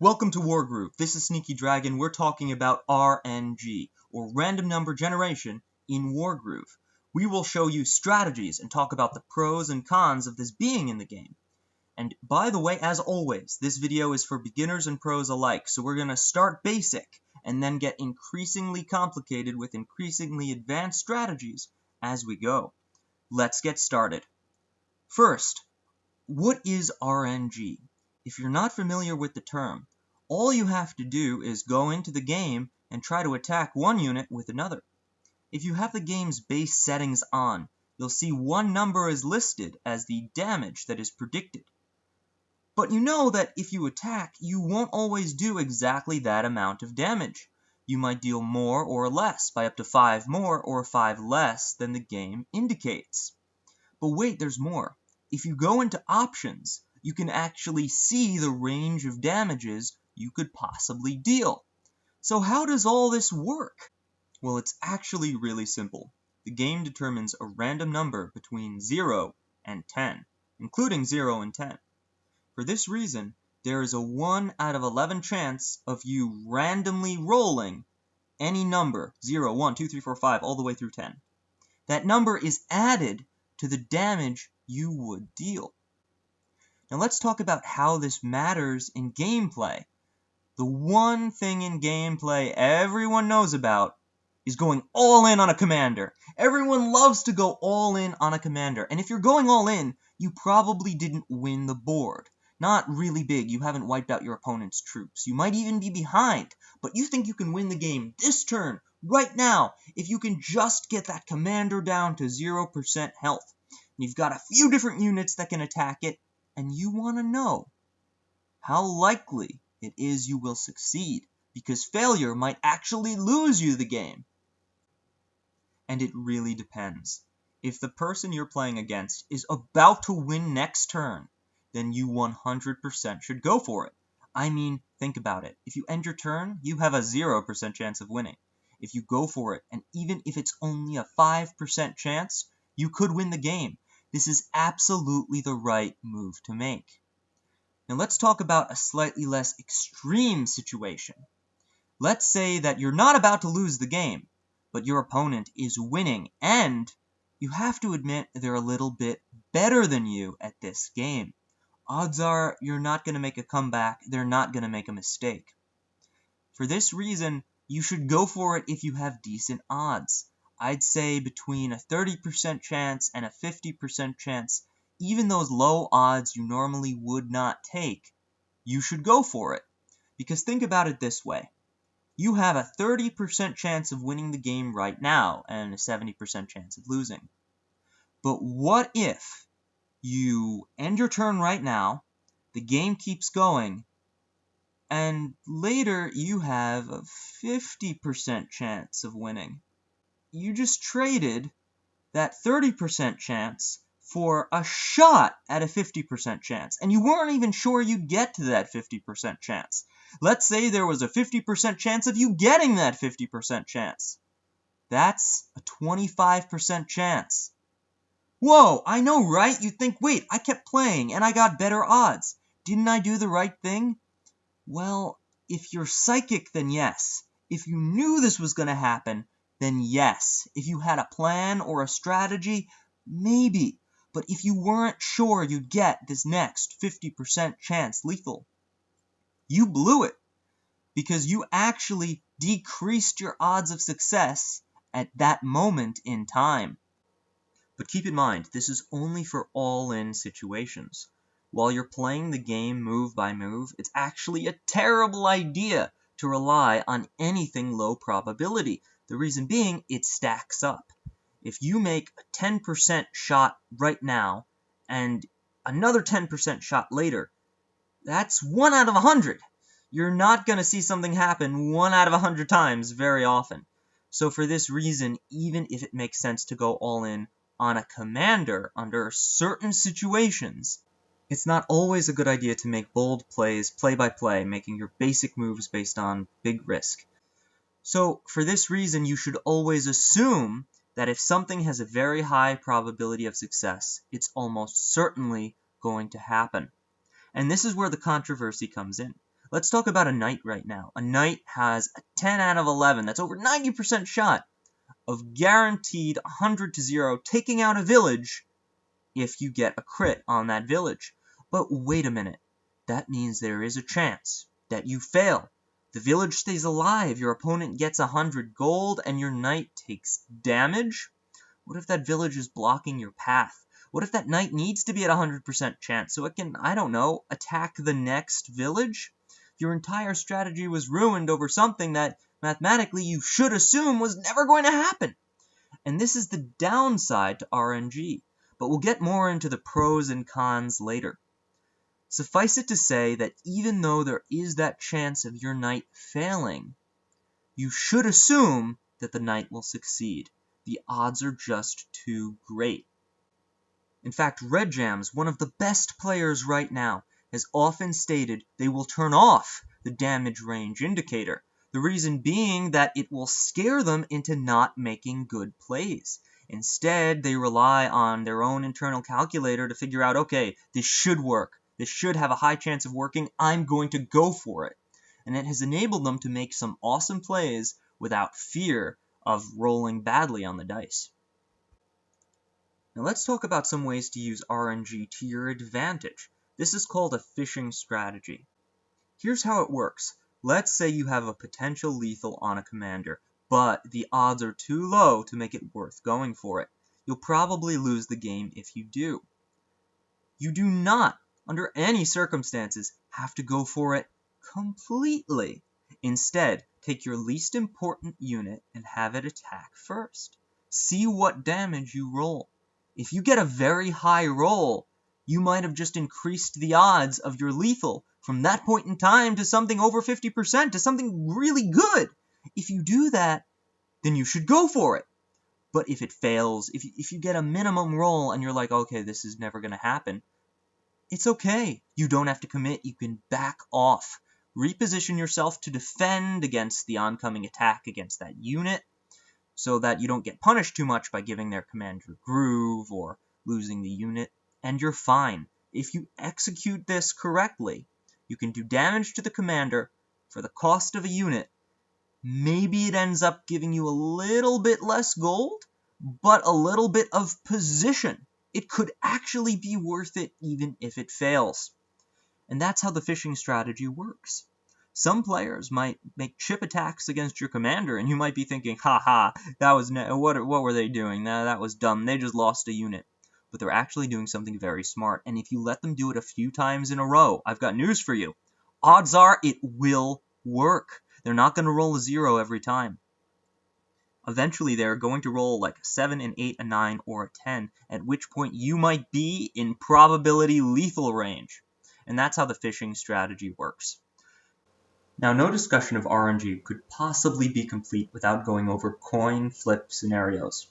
Welcome to Wargroove. This is Sneaky Dragon. We're talking about RNG, or random number generation, in Wargroove. We will show you strategies and talk about the pros and cons of this being in the game. And by the way, as always, this video is for beginners and pros alike, so we're going to start basic and then get increasingly complicated with increasingly advanced strategies as we go. Let's get started. First, what is RNG? If you're not familiar with the term, all you have to do is go into the game and try to attack one unit with another. If you have the game's base settings on, you'll see one number is listed as the damage that is predicted. But you know that if you attack, you won't always do exactly that amount of damage. You might deal more or less by up to 5 more or 5 less than the game indicates. But wait, there's more. If you go into options, you can actually see the range of damages you could possibly deal. So how does all this work? Well, it's actually really simple. The game determines a random number between 0 and 10, including 0 and 10. For this reason, there is a 1 out of 11 chance of you randomly rolling any number, 0, 1, 2, 3, 4, 5, all the way through 10. That number is added to the damage you would deal. Now let's talk about how this matters in gameplay. The one thing in gameplay everyone knows about is going all in on a commander. Everyone loves to go all in on a commander. And if you're going all in, you probably didn't win the board. Not really big, you haven't wiped out your opponent's troops. You might even be behind, but you think you can win the game this turn, right now, if you can just get that commander down to 0% health. And you've got a few different units that can attack it, and you want to know how likely it is you will succeed, because failure might actually lose you the game. And it really depends. If the person you're playing against is about to win next turn, then you 100% should go for it. I mean, think about it. If you end your turn, you have a 0% chance of winning. If you go for it, and even if it's only a 5% chance, you could win the game. This is absolutely the right move to make. Now let's talk about a slightly less extreme situation. Let's say that you're not about to lose the game, but your opponent is winning, and you have to admit they're a little bit better than you at this game. Odds are you're not going to make a comeback, they're not going to make a mistake. For this reason, you should go for it if you have decent odds. I'd say between a 30% chance and a 50% chance, even those low odds you normally would not take, you should go for it. Because think about it this way. You have a 30% chance of winning the game right now and a 70% chance of losing. But what if you end your turn right now, the game keeps going, and later you have a 50% chance of winning? You just traded that 30% chance for a shot at a 50% chance, and you weren't even sure you'd get to that 50% chance. Let's say there was a 50% chance of you getting that 50% chance. That's a 25% chance. Whoa, I know, right? You think, wait, I kept playing and I got better odds. Didn't I do the right thing? Well, if you're psychic, then yes. If you knew this was going to happen, then yes. If you had a plan or a strategy, maybe. But if you weren't sure you'd get this next 50% chance lethal, you blew it. Because you actually decreased your odds of success at that moment in time. But keep in mind, this is only for all-in situations. While you're playing the game move by move, it's actually a terrible idea to rely on anything low probability. The reason being, it stacks up. If you make a 10% shot right now, and another 10% shot later, that's 1 out of 100. You're not going to see something happen 1 out of 100 times very often. So for this reason, even if it makes sense to go all in on a commander under certain situations, it's not always a good idea to make bold plays, play by play, making your basic moves based on big risk. So for this reason, you should always assume that if something has a very high probability of success, it's almost certainly going to happen. And this is where the controversy comes in. Let's talk about a knight right now. A knight has a 10 out of 11, that's over 90% shot of guaranteed 100 to 0 taking out a village if you get a crit on that village. But wait a minute, that means there is a chance that you fail. The village stays alive, your opponent gets 100 gold, and your knight takes damage? What if that village is blocking your path? What if that knight needs to be at 100% chance so it can, I don't know, attack the next village? Your entire strategy was ruined over something that mathematically you should assume was never going to happen. And this is the downside to RNG, but we'll get more into the pros and cons later. Suffice it to say that even though there is that chance of your knight failing, you should assume that the knight will succeed. The odds are just too great. In fact, Red Jams, one of the best players right now, has often stated they will turn off the damage range indicator. The reason being that it will scare them into not making good plays. Instead, they rely on their own internal calculator to figure out, okay, this should work. This should have a high chance of working. I'm going to go for it. And it has enabled them to make some awesome plays without fear of rolling badly on the dice. Now let's talk about some ways to use RNG to your advantage. This is called a fishing strategy. Here's how it works. Let's say you have a potential lethal on a commander, but the odds are too low to make it worth going for it. You'll probably lose the game if you do. You do not, under any circumstances, have to go for it completely. Instead, take your least important unit and have it attack first. See what damage you roll. If you get a very high roll, you might have just increased the odds of your lethal from that point in time to something over 50%, to something really good. If you do that, then you should go for it. But if it fails, if you get a minimum roll and you're like, okay, this is never going to happen, it's okay. You don't have to commit. You can back off. Reposition yourself to defend against the oncoming attack against that unit so that you don't get punished too much by giving their commander groove or losing the unit, and you're fine. If you execute this correctly, you can do damage to the commander for the cost of a unit. Maybe it ends up giving you a little bit less gold, but a little bit of position. It could actually be worth it even if it fails. And that's how the fishing strategy works. Some players might make chip attacks against your commander, and you might be thinking, haha, that was what were they doing? That was dumb. They just lost a unit. But they're actually doing something very smart, and if you let them do it a few times in a row, I've got news for you. Odds are it will work. They're not going to roll a 0 every time. Eventually, they're going to roll like a 7, an 8, a 9, or a 10, at which point you might be in probability lethal range. And that's how the fishing strategy works. Now, no discussion of RNG could possibly be complete without going over coin flip scenarios.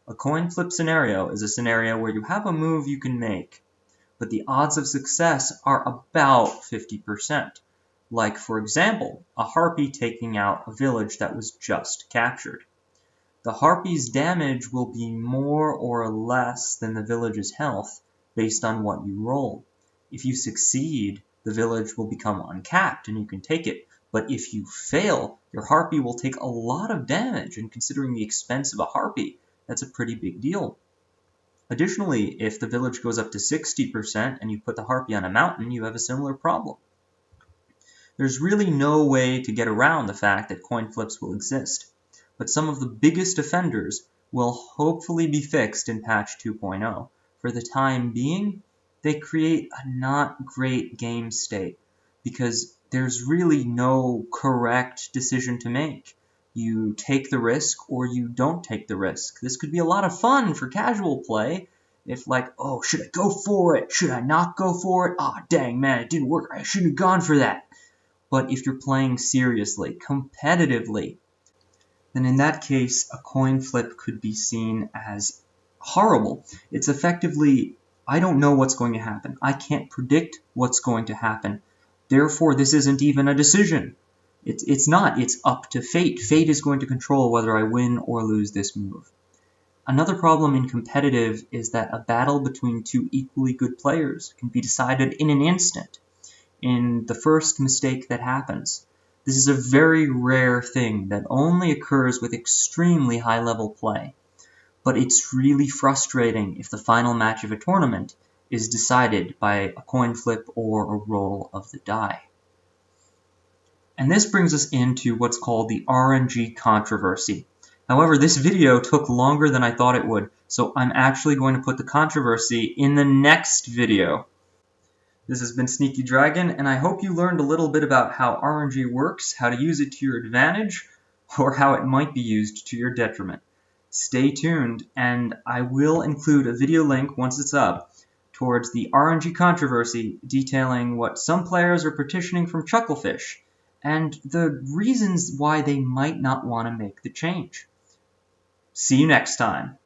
A coin flip scenario is a scenario where you have a move you can make, but the odds of success are about 50%. Like, for example, a harpy taking out a village that was just captured. The harpy's damage will be more or less than the village's health based on what you roll. If you succeed, the village will become uncapped and you can take it. But if you fail, your harpy will take a lot of damage, and considering the expense of a harpy, that's a pretty big deal. Additionally, if the village goes up to 60% and you put the harpy on a mountain, you have a similar problem. There's really no way to get around the fact that coin flips will exist, but some of the biggest offenders will hopefully be fixed in patch 2.0. For the time being, they create a not great game state, because there's really no correct decision to make. You take the risk or you don't take the risk. This could be a lot of fun for casual play. If like, oh, should I go for it? Should I not go for it? Ah, dang, man, it didn't work. I shouldn't have gone for that. But if you're playing seriously, competitively, then in that case, a coin flip could be seen as horrible. It's effectively, I don't know what's going to happen. I can't predict what's going to happen. Therefore, this isn't even a decision. It's not. It's up to fate. Fate is going to control whether I win or lose this move. Another problem in competitive is that a battle between two equally good players can be decided in an instant. in the first mistake that happens. This is a very rare thing that only occurs with extremely high-level play, but it's really frustrating if the final match of a tournament is decided by a coin flip or a roll of the die. And this brings us into what's called the RNG controversy. However, this video took longer than I thought it would, so I'm actually going to put the controversy in the next video. This has been Sneaky Dragon, and I hope you learned a little bit about how RNG works, how to use it to your advantage, or how it might be used to your detriment. Stay tuned, and I will include a video link once it's up towards the RNG controversy detailing what some players are petitioning from Chucklefish, and the reasons why they might not want to make the change. See you next time.